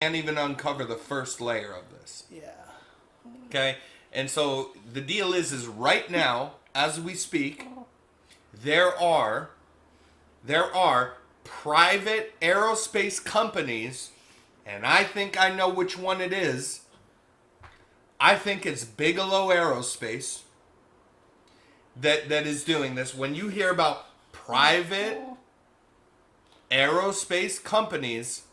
can't even uncover the first layer of this. Yeah. Okay? And so the deal is right now, as we speak, there are private aerospace companies, and I think I know which one it is. I think it's Bigelow Aerospace that is doing this. When you hear about private aerospace companies,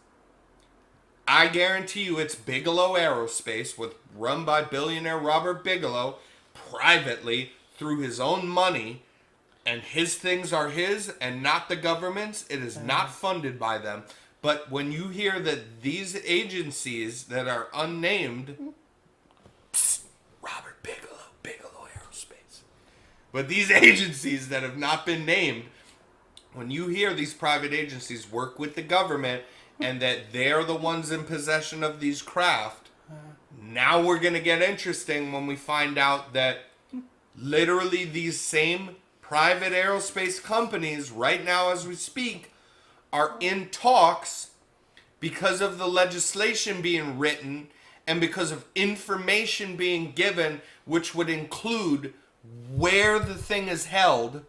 I guarantee you it's Bigelow Aerospace, run by billionaire Robert Bigelow, privately through his own money, and his things are his and not the government's. It is not funded by them. But when you hear that these agencies that are unnamed, Robert Bigelow Aerospace, but these agencies that have not been named, when you hear these private agencies work with the government and that they're the ones in possession of these craft, now we're going to get interesting when we find out that literally these same private aerospace companies, right now as we speak, are in talks because of the legislation being written and because of information being given, which would include where the thing is held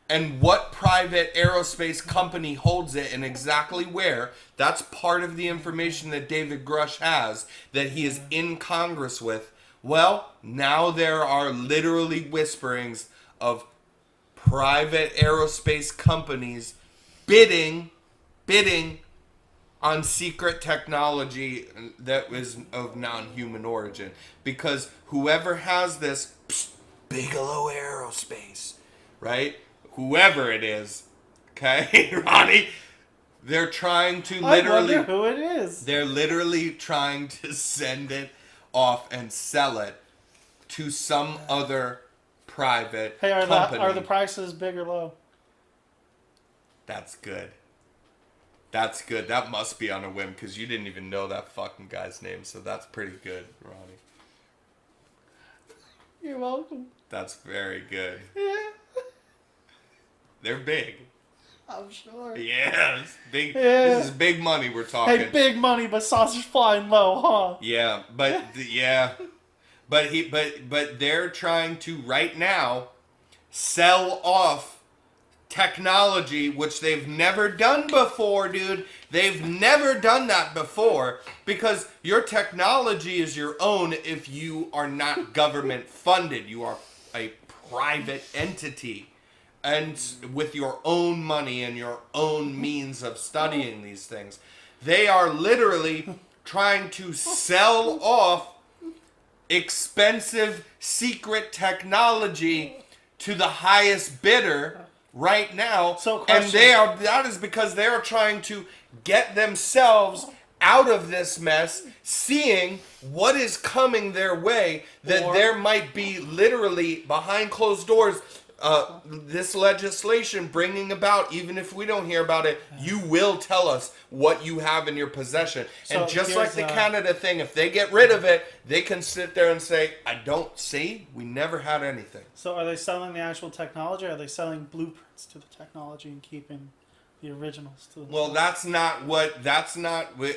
and what private aerospace company holds it and exactly where. That's part of the information that David Grush has, that he is in Congress with. Well, now there are literally whisperings of private aerospace companies bidding on secret technology that is of non-human origin. Because whoever has this, Bigelow Aerospace, right? Whoever it is, okay, Ronnie, they're trying to literally... I wonder who it is. They're literally trying to send it off and sell it to some other private company. Are the prices big or low? That's good. That's good. That must be on a whim because you didn't even know that fucking guy's name, so that's pretty good, Ronnie. You're welcome. That's very good. Yeah. They're big. I'm sure. Yeah, it's big. Yeah. This is big money we're talking. Hey, big money, but sausage flying low, huh? Yeah, but but they're trying to right now sell off technology which they've never done before, dude. They've never done that before because your technology is your own if you are not government funded. You are a private entity. And with your own money and your own means of studying these things. They are literally trying to sell off expensive secret technology to the highest bidder right now. And that is because they are trying to get themselves out of this mess, seeing what is coming their way, that there might be literally behind closed doors this legislation bringing about, even if we don't hear about it, you will tell us what you have in your possession. So and just like the Canada thing, if they get rid of it, they can sit there and say, I don't see, we never had anything. So are they selling the actual technology, or are they selling blueprints to the technology and keeping the originals to the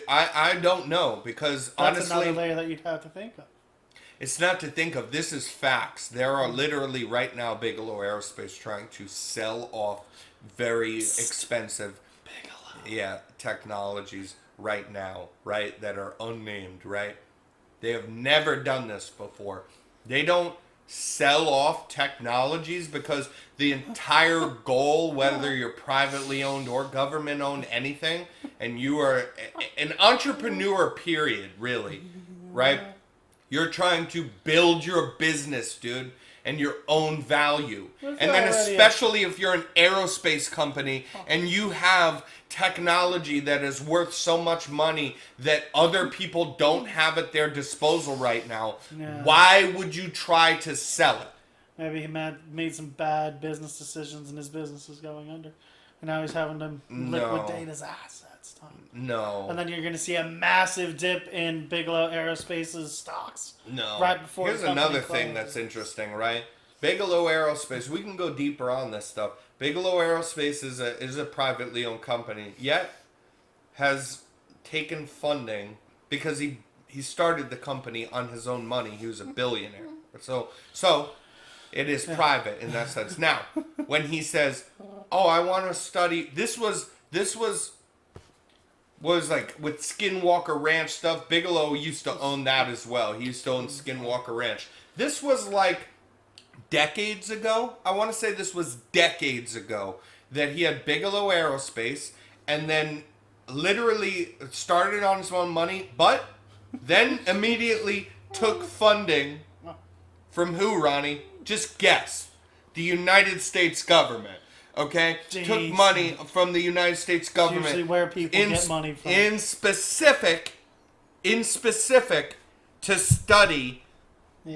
I don't know, because that's honestly... another layer that you'd have to think of. It's not to think of. This is facts. There are literally right now Bigelow Aerospace trying to sell off very expensive technologies right now, right, that are unnamed, right? They have never done this before. They don't sell off technologies because the entire goal, whether you're privately owned or government owned anything, and you are an entrepreneur, period, really, right? You're trying to build your business, dude, and your own value. And then especially if you're an aerospace company and you have technology that is worth so much money that other people don't have at their disposal right now, why would you try to sell it? Maybe he made some bad business decisions and his business is going under. And now he's having to liquidate his assets. No. And then you're going to see a massive dip in Bigelow Aerospace's stocks. No. Right before Here's another thing that's interesting, right? Bigelow Aerospace, we can go deeper on this stuff. Bigelow Aerospace is a privately owned company, yet has taken funding because he started the company on his own money. He was a billionaire. So it is private in that sense. Now, when he says, "Oh, I want to study," this was like with Skinwalker Ranch stuff. Bigelow used to own that as well. He used to own Skinwalker Ranch. This was like decades ago. I want to say this was decades ago that he had Bigelow Aerospace, and then literally started on his own money, but then immediately took funding from who, Ronnie? Just guess. The United States government. Okay? Jeez. Took money from the United States government. Usually where people get money from. In specific, to study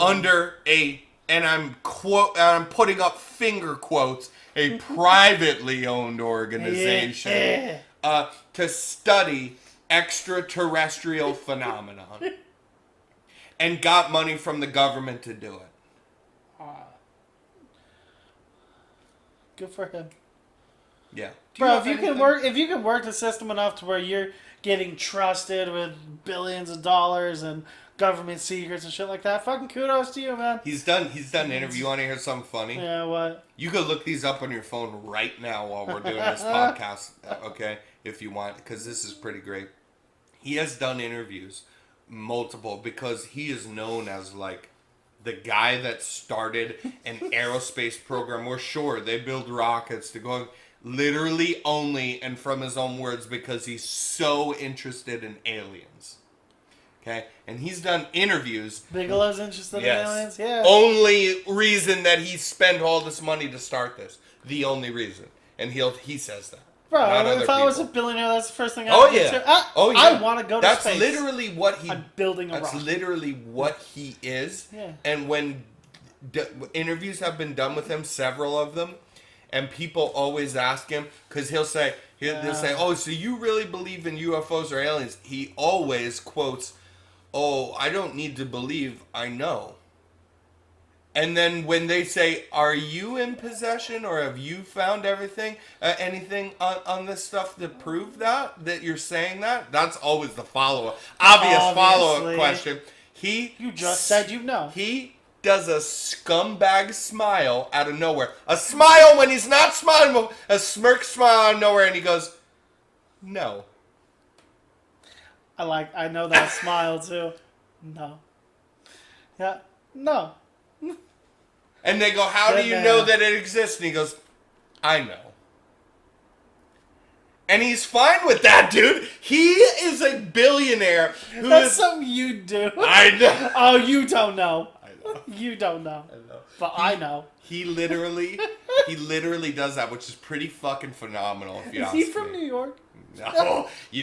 under and I'm putting up finger quotes, a privately owned organization to study extraterrestrial phenomenon, and got money from the government to do it. Good for him. Yeah. Bro, if you can work the system enough to where you're getting trusted with billions of dollars and government secrets and shit like that, fucking kudos to you, man. He's done interview. You want to hear something funny? Yeah, what? You could look these up on your phone right now while we're doing this podcast, okay? If you want, because this is pretty great. He has done interviews, multiple, because he is known as like the guy that started an aerospace program. We're sure they build rockets to go literally only, and from his own words, because he's so interested in aliens. Okay? And he's done interviews. Bigelow's interested in aliens? Yeah. Only reason that he spent all this money to start this. The only reason. And he says that. Bro, if I was a billionaire, that's the first thing I'd do. Yeah. I want to go to space. That's literally what he... I'm building a rocket. That's literally what he is. Yeah. And when interviews have been done with him, several of them, and people always ask him, because they'll say, "Oh, so you really believe in UFOs or aliens?" He always quotes, "Oh, I don't need to believe, I know." And then when they say, "Are you in possession, or have you found anything on this stuff to prove that you're saying that?" That's always the obvious follow-up question. You just said you know. He does a scumbag smile out of nowhere. A smile when he's not smiling, a smirk smile out of nowhere, and he goes, "No." I know that smile too. No. Yeah. No. And they go, "How do you know that it exists?" And he goes, "I know." And he's fine with that, dude. He is a billionaire. That's something you do. I know. Oh, you don't know. I know. You don't know. I know. But I know. He literally does that, which is pretty fucking phenomenal. If you Is ask he from me. New York? No, he